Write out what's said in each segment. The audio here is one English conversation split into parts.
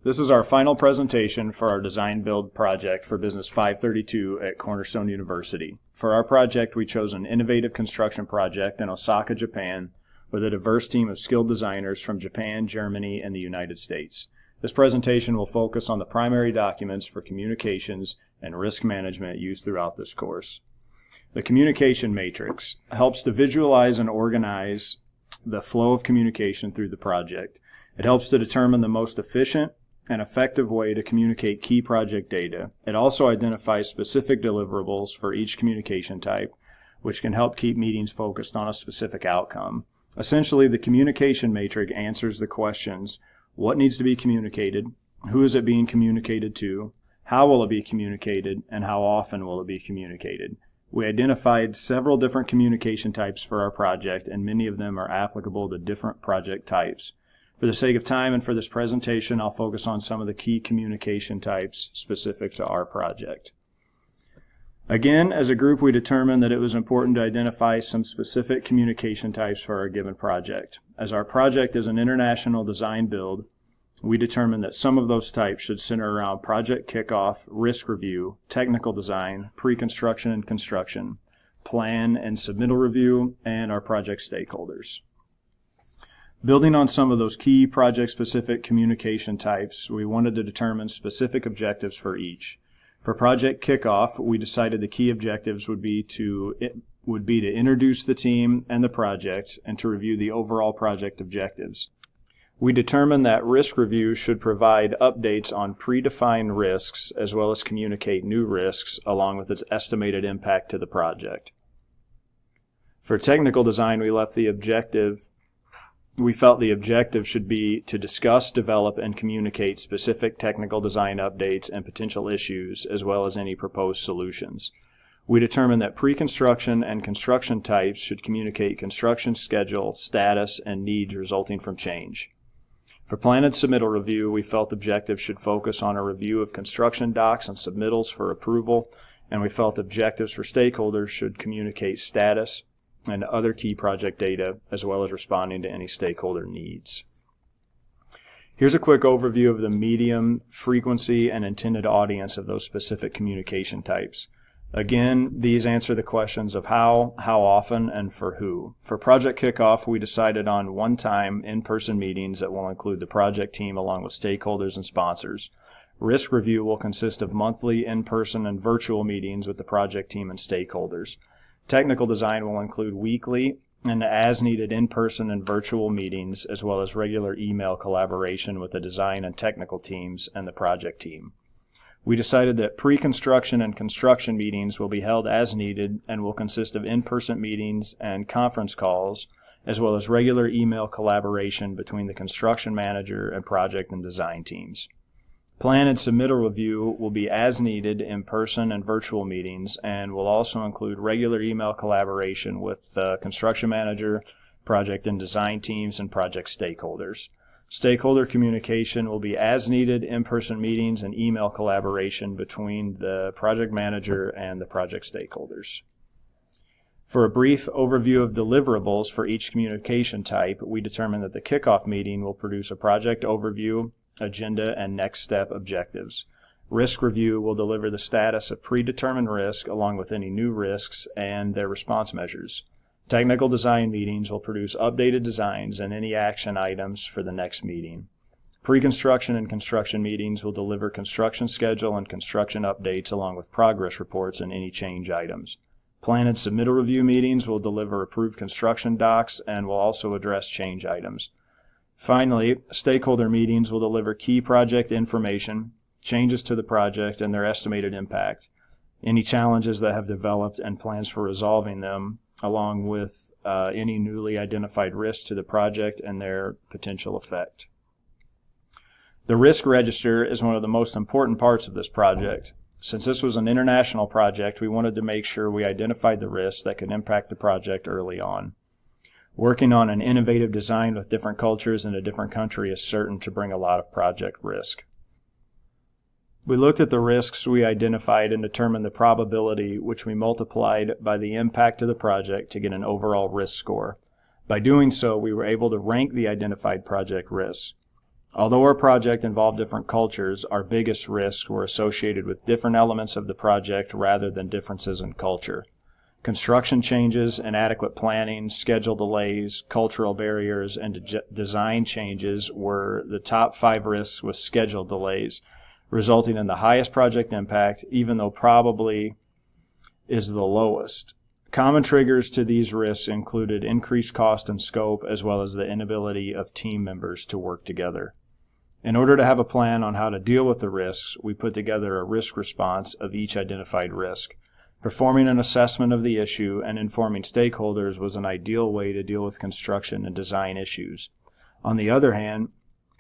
This is our final presentation for our design build project for Business 532 at Cornerstone University. For our project, we chose an innovative construction project in Osaka, Japan, with a diverse team of skilled designers from Japan, Germany, and the United States. This presentation will focus on the primary documents for communications and risk management used throughout this course. The communication matrix helps to visualize and organize the flow of communication through the project. It helps to determine the most efficient and effective way to communicate key project data. It also identifies specific deliverables for each communication type, which can help keep meetings focused on a specific outcome. Essentially, the communication matrix answers the questions: what needs to be communicated, who is it being communicated to, how will it be communicated, and how often will it be communicated. We identified several different communication types for our project, and many of them are applicable to different project types. For the sake of time and for this presentation, I'll focus on some of the key communication types specific to our project. Again, as a group, we determined that it was important to identify some specific communication types for our given project. As our project is an international design build, we determined that some of those types should center around project kickoff, risk review, technical design, pre-construction and construction, plan and submittal review, and our project stakeholders. Building on some of those key project-specific communication types, we wanted to determine specific objectives for each. For project kickoff, we decided the key objectives would be to introduce the team and the project and to review the overall project objectives. We determined that risk review should provide updates on predefined risks as well as communicate new risks along with its estimated impact to the project. For technical design, we felt the objective should be to discuss, develop, and communicate specific technical design updates and potential issues, as well as any proposed solutions. We determined that pre-construction and construction types should communicate construction schedule, status, and needs resulting from change. For plan and submittal review, we felt objectives should focus on a review of construction docs and submittals for approval, and we felt objectives for stakeholders should communicate status and other key project data, as well as responding to any stakeholder needs. Here's a quick overview of the medium, frequency, and intended audience of those specific communication types. Again, these answer the questions of how often, and for who. For project kickoff, we decided on one-time in-person meetings that will include the project team along with stakeholders and sponsors. Risk review will consist of monthly in-person and virtual meetings with the project team and stakeholders. Technical design will include weekly and as-needed in-person and virtual meetings, as well as regular email collaboration with the design and technical teams and the project team. We decided that pre-construction and construction meetings will be held as needed and will consist of in-person meetings and conference calls, as well as regular email collaboration between the construction manager and project and design teams. Plan and submittal review will be as needed in-person and virtual meetings and will also include regular email collaboration with the construction manager, project and design teams, and project stakeholders. Stakeholder communication will be as needed in-person meetings and email collaboration between the project manager and the project stakeholders. For a brief overview of deliverables for each communication type, we determined that the kickoff meeting will produce a project overview, agenda, and next step objectives. Risk review will deliver the status of predetermined risk along with any new risks and their response measures. Technical design meetings will produce updated designs and any action items for the next meeting. Pre-construction and construction meetings will deliver construction schedule and construction updates along with progress reports and any change items. Plan and submittal review meetings will deliver approved construction docs and will also address change items. Finally, stakeholder meetings will deliver key project information, changes to the project, and their estimated impact, any challenges that have developed and plans for resolving them, along with any newly identified risks to the project and their potential effect. The risk register is one of the most important parts of this project. Since this was an international project, we wanted to make sure we identified the risks that could impact the project early on. Working on an innovative design with different cultures in a different country is certain to bring a lot of project risk. We looked at the risks we identified and determined the probability, which we multiplied by the impact of the project to get an overall risk score. By doing so, we were able to rank the identified project risks. Although our project involved different cultures, our biggest risks were associated with different elements of the project rather than differences in culture. Construction changes, inadequate planning, schedule delays, cultural barriers, and design changes were the top 5 risks, with schedule delays resulting in the highest project impact, even though probably is the lowest. Common triggers to these risks included increased cost and scope, as well as the inability of team members to work together. In order to have a plan on how to deal with the risks, we put together a risk response of each identified risk. Performing an assessment of the issue and informing stakeholders was an ideal way to deal with construction and design issues. On the other hand,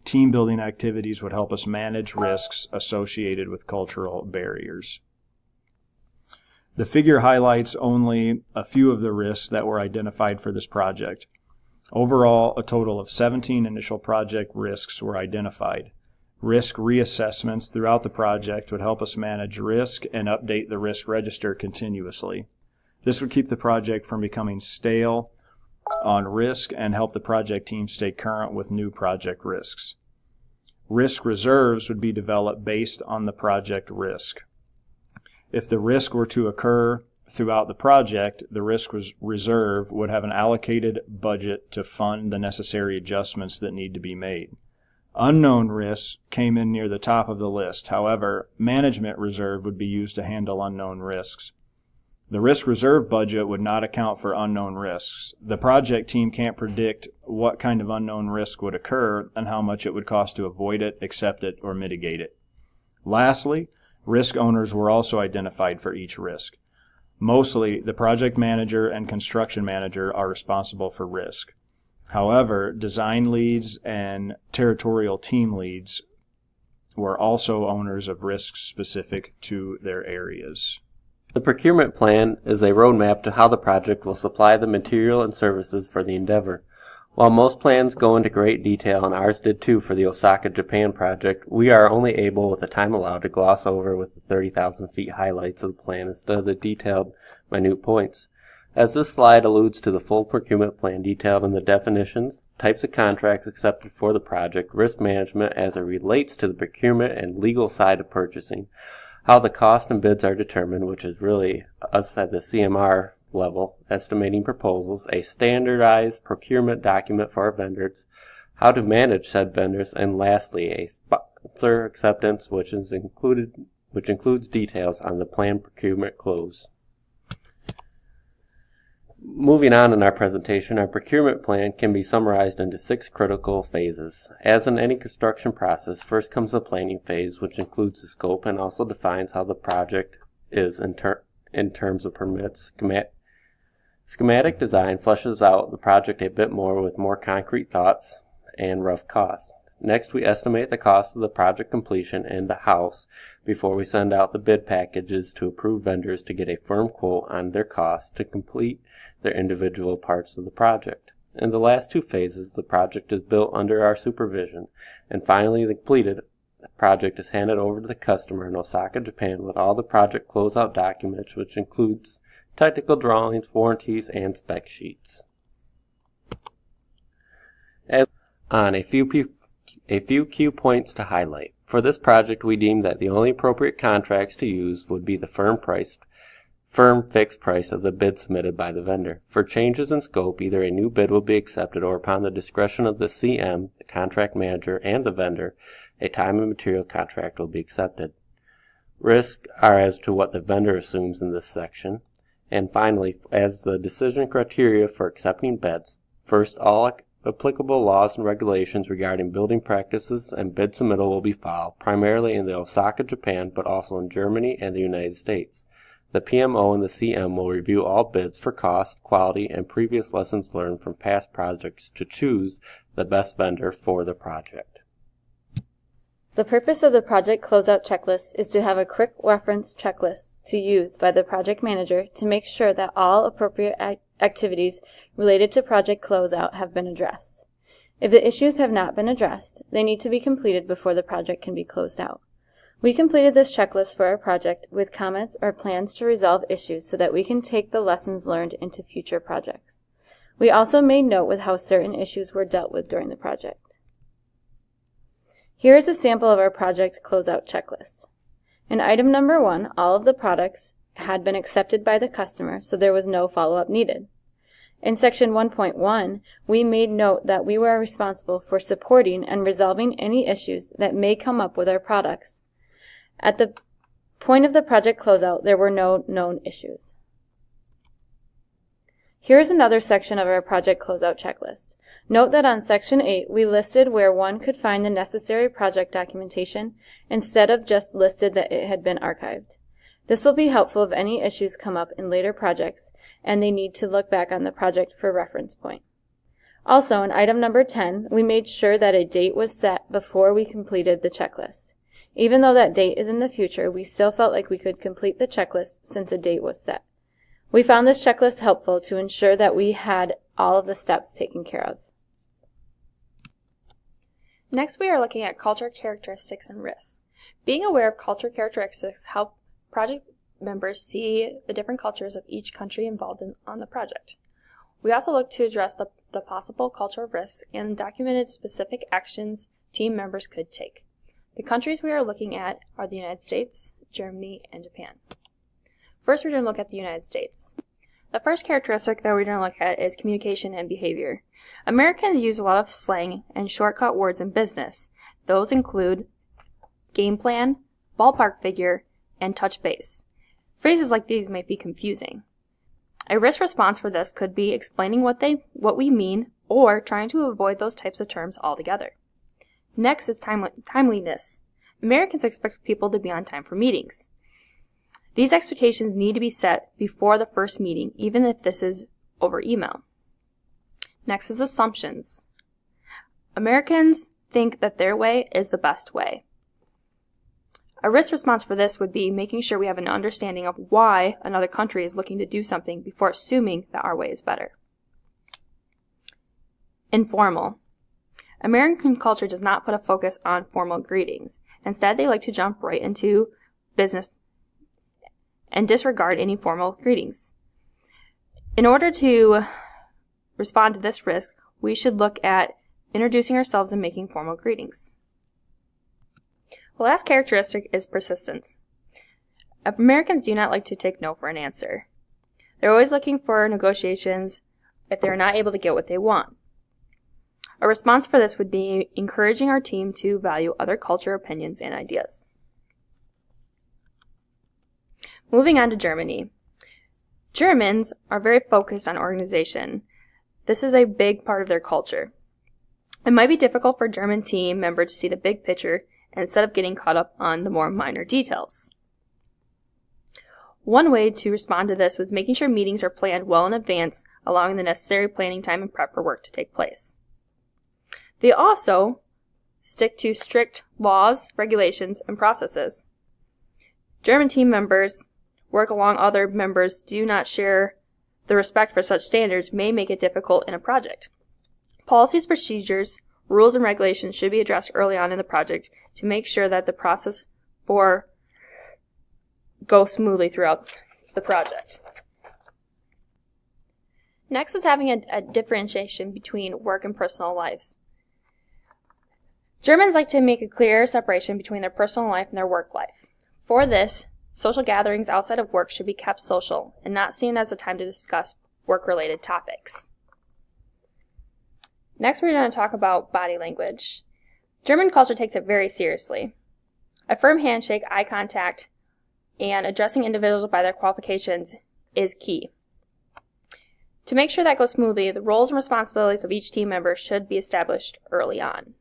team building activities would help us manage risks associated with cultural barriers. The figure highlights only a few of the risks that were identified for this project. Overall, a total of 17 initial project risks were identified. Risk reassessments throughout the project would help us manage risk and update the risk register continuously. This would keep the project from becoming stale on risk and help the project team stay current with new project risks. Risk reserves would be developed based on the project risk. If the risk were to occur throughout the project, the risk reserve would have an allocated budget to fund the necessary adjustments that need to be made. Unknown risks came in near the top of the list. However, management reserve would be used to handle unknown risks. The risk reserve budget would not account for unknown risks. The project team can't predict what kind of unknown risk would occur and how much it would cost to avoid it, accept it, or mitigate it. Lastly, risk owners were also identified for each risk. Mostly, the project manager and construction manager are responsible for risk. However, design leads and territorial team leads were also owners of risks specific to their areas. The procurement plan is a roadmap to how the project will supply the material and services for the endeavor. While most plans go into great detail, and ours did too for the Osaka, Japan project, we are only able, with the time allowed, to gloss over with the 30,000 feet highlights of the plan instead of the detailed, minute points. As this slide alludes to the full procurement plan detailed in the definitions, types of contracts accepted for the project, risk management as it relates to the procurement and legal side of purchasing, how the cost and bids are determined, which is really us at the CMR level, estimating proposals, a standardized procurement document for our vendors, how to manage said vendors, and lastly, a sponsor acceptance, which includes details on the planned procurement close. Moving on in our presentation, our procurement plan can be summarized into 6 critical phases. As in any construction process, first comes the planning phase, which includes the scope and also defines how the project is in terms of permits. Schematic design fleshes out the project a bit more with more concrete thoughts and rough costs. Next, we estimate the cost of the project completion and the house before we send out the bid packages to approved vendors to get a firm quote on their costs to complete their individual parts of the project. In the last 2 phases, the project is built under our supervision, and finally the completed project is handed over to the customer in Osaka, Japan, with all the project closeout documents, which includes technical drawings, warranties, and spec sheets. A few key points to highlight. For this project, we deemed that the only appropriate contracts to use would be the firm fixed price of the bid submitted by the vendor. For changes in scope, either a new bid will be accepted or, upon the discretion of the CM, the contract manager, and the vendor, a time and material contract will be accepted. Risks are as to what the vendor assumes in this section. And finally, as the decision criteria for accepting bids, first, all applicable laws and regulations regarding building practices and bid submittal will be filed, primarily in the Osaka, Japan, but also in Germany and the United States. The PMO and the CM will review all bids for cost, quality, and previous lessons learned from past projects to choose the best vendor for the project. The purpose of the project closeout checklist is to have a quick reference checklist to use by the project manager to make sure that all appropriate activities related to project closeout have been addressed. If the issues have not been addressed, they need to be completed before the project can be closed out. We completed this checklist for our project with comments or plans to resolve issues so that we can take the lessons learned into future projects. We also made note with how certain issues were dealt with during the project. Here is a sample of our project closeout checklist. In item number 1, all of the products had been accepted by the customer, so there was no follow-up needed. In section 1.1, we made note that we were responsible for supporting and resolving any issues that may come up with our products. At the point of the project closeout, there were no known issues. Here is another section of our project closeout checklist. Note that on section 8, we listed where one could find the necessary project documentation instead of just listed that it had been archived. This will be helpful if any issues come up in later projects and they need to look back on the project for reference point. Also, in item number 10, we made sure that a date was set before we completed the checklist. Even though that date is in the future, we still felt like we could complete the checklist since a date was set. We found this checklist helpful to ensure that we had all of the steps taken care of. Next, we are looking at culture characteristics and risks. Being aware of culture characteristics help project members see the different cultures of each country involved on the project. We also look to address the possible cultural risks and documented specific actions team members could take. The countries we are looking at are the United States, Germany, and Japan. First, we're going to look at the United States. The first characteristic that we're going to look at is communication and behavior. Americans use a lot of slang and shortcut words in business. Those include game plan, ballpark figure, and touch base. Phrases like these might be confusing. A risk response for this could be explaining what we mean or trying to avoid those types of terms altogether. Next is timeliness. Americans expect people to be on time for meetings. These expectations need to be set before the first meeting, even if this is over email. Next is assumptions. Americans think that their way is the best way. A risk response for this would be making sure we have an understanding of why another country is looking to do something before assuming that our way is better. Informal. American culture does not put a focus on formal greetings. Instead, they like to jump right into business and disregard any formal greetings. In order to respond to this risk, we should look at introducing ourselves and making formal greetings. The last characteristic is persistence. Americans do not like to take no for an answer. They're always looking for negotiations if they're not able to get what they want. A response for this would be encouraging our team to value other culture, opinions, and ideas. Moving on to Germany. Germans are very focused on organization. This is a big part of their culture. It might be difficult for German team members to see the big picture instead of getting caught up on the more minor details. One way to respond to this was making sure meetings are planned well in advance, allowing the necessary planning time and prep for work to take place. They also stick to strict laws, regulations, and processes. German team members work along other members do not share the respect for such standards may make it difficult in a project. Policies, procedures, rules, and regulations should be addressed early on in the project to make sure that the process goes smoothly throughout the project. Next is having a differentiation between work and personal lives. Germans like to make a clear separation between their personal life and their work life. For this, social gatherings outside of work should be kept social and not seen as a time to discuss work-related topics. Next, we're going to talk about body language. German culture takes it very seriously. A firm handshake, eye contact, and addressing individuals by their qualifications is key. To make sure that goes smoothly, the roles and responsibilities of each team member should be established early on.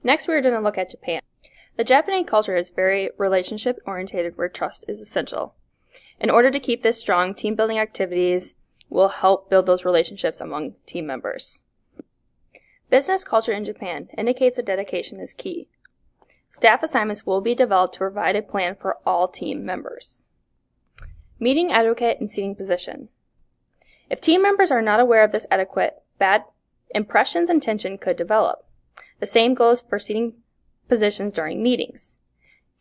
Next, we're going to look at Japan. The Japanese culture is very relationship-oriented where trust is essential. In order to keep this strong, team-building activities will help build those relationships among team members. Business culture in Japan indicates that dedication is key. Staff assignments will be developed to provide a plan for all team members. Meeting etiquette and seating position. If team members are not aware of this etiquette, bad impressions and tension could develop. The same goes for seating positions during meetings.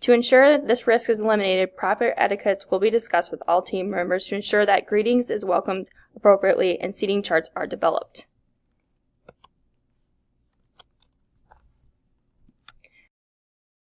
To ensure this risk is eliminated, proper etiquette will be discussed with all team members to ensure that greetings is welcomed appropriately and seating charts are developed.